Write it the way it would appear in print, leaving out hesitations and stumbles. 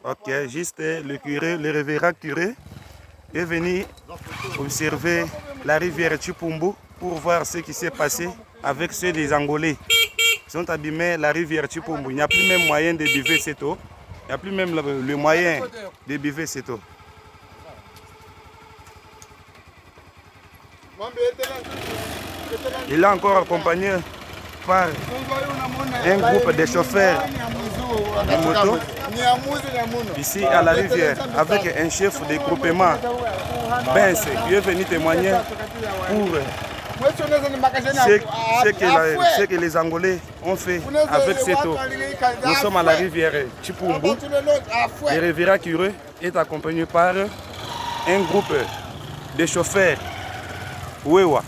Ok, juste le curé, le révérend curé est venu observer la rivière Chipumbu pour voir ce qui s'est passé avec ceux des Angolais. Ils sont abîmés la rivière Chipumbu. Il n'y a plus même moyen de buver cette eau. Il n'y a plus même le moyen de buver cette eau. Il est encore accompagné par un groupe de chauffeurs de moto ici à la rivière avec un chef de groupement Benz qui est venu témoigner pour ce que les Angolais ont fait avec cette eau. Nous sommes à la rivière Chipumbu. Le révérend curé est accompagné par un groupe de chauffeurs Wewa.